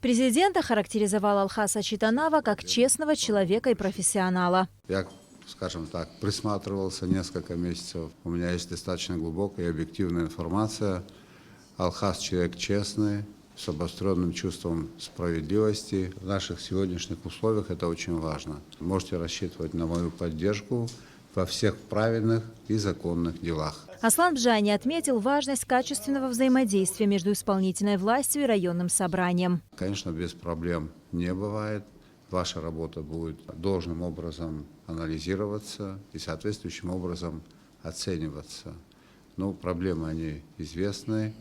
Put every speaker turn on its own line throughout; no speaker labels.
Президент охарактеризовал Алхаса Читанава как честного человека и профессионала.
Я, скажем так, присматривался несколько месяцев. У меня есть достаточно глубокая и объективная информация. Алхас человек честный, с обостренным чувством справедливости. В наших сегодняшних условиях это очень важно. Можете рассчитывать на мою поддержку во всех правильных и законных делах.
Аслан Бжани отметил важность качественного взаимодействия между исполнительной властью и районным собранием.
Конечно, без проблем не бывает. Ваша работа будет должным образом анализироваться и соответствующим образом оцениваться. Ну, проблемы, они известны,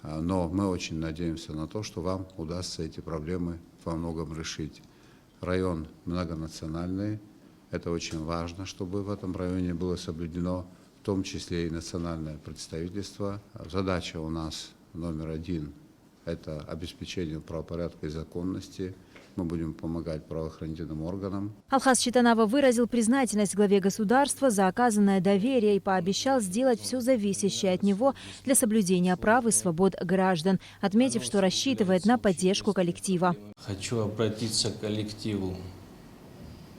но мы очень надеемся на то, что вам удастся эти проблемы во многом решить. Район многонациональный. Это очень важно, чтобы в этом районе было соблюдено в том числе и национальное представительство. Задача у нас номер один – это обеспечение правопорядка и законности. Мы будем помогать правоохранительным органам.
Алхас Читанава выразил признательность главе государства за оказанное доверие и пообещал сделать все зависящее от него для соблюдения прав и свобод граждан, отметив, что рассчитывает на поддержку коллектива.
Хочу обратиться к коллективу,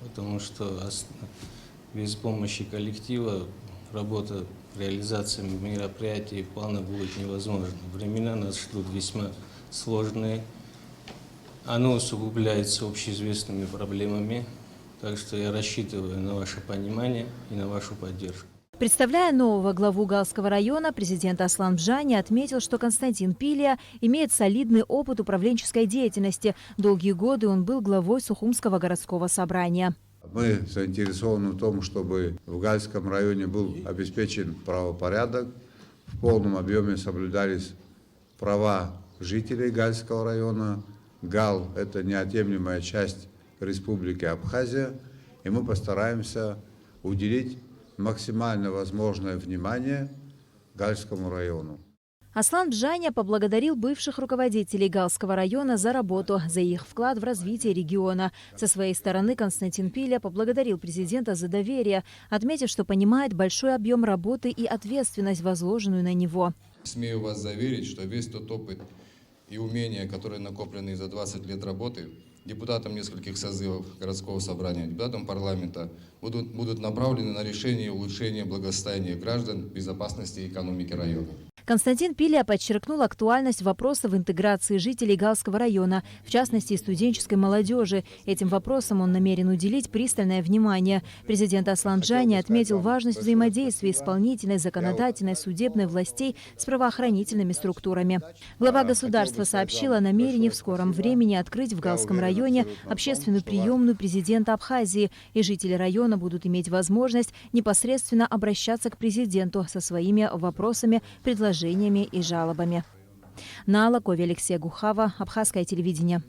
потому что без помощи коллектива работа, реализация мероприятий и плана будет невозможна. Времена нас ждут весьма сложные. Оно усугубляется общеизвестными проблемами, так что я рассчитываю на ваше понимание и на вашу поддержку.
Представляя нового главу Галского района, президент Аслан Бжани отметил, что Константин Пилия имеет солидный опыт управленческой деятельности. Долгие годы он был главой Сухумского городского собрания.
Мы заинтересованы в том, чтобы в Гальском районе был обеспечен правопорядок, в полном объеме соблюдались права жителей Гальского района. Гал – это неотъемлемая часть Республики Абхазия, и мы постараемся уделить максимально возможное внимание Гальскому району.
Аслан Бжани поблагодарил бывших руководителей Галского района за работу, за их вклад в развитие региона. Со своей стороны Константин Пилия поблагодарил президента за доверие, отметив, что понимает большой объем работы и ответственность, возложенную на него.
Смею вас заверить, что весь тот опыт и умения, которые накоплены за 20 лет работы, депутатам нескольких созывов городского собрания, депутатам парламента, будут направлены на решение и улучшение благосостояния граждан, безопасности и экономики района.
Константин Пилия подчеркнул актуальность вопросов интеграции жителей Галского района, в частности, студенческой молодежи. Этим вопросам он намерен уделить пристальное внимание. Президент Аслан Бжани отметил важность взаимодействия исполнительной, законодательной, судебной властей с правоохранительными структурами. Глава государства сообщил о намерении в скором времени открыть в Галском районе общественную приемную президента Абхазии, и жители района будут иметь возможность непосредственно обращаться к президенту со своими вопросами, предложениями и жалобами. Нала Кови, Алексея Гухава, Абхазское телевидение.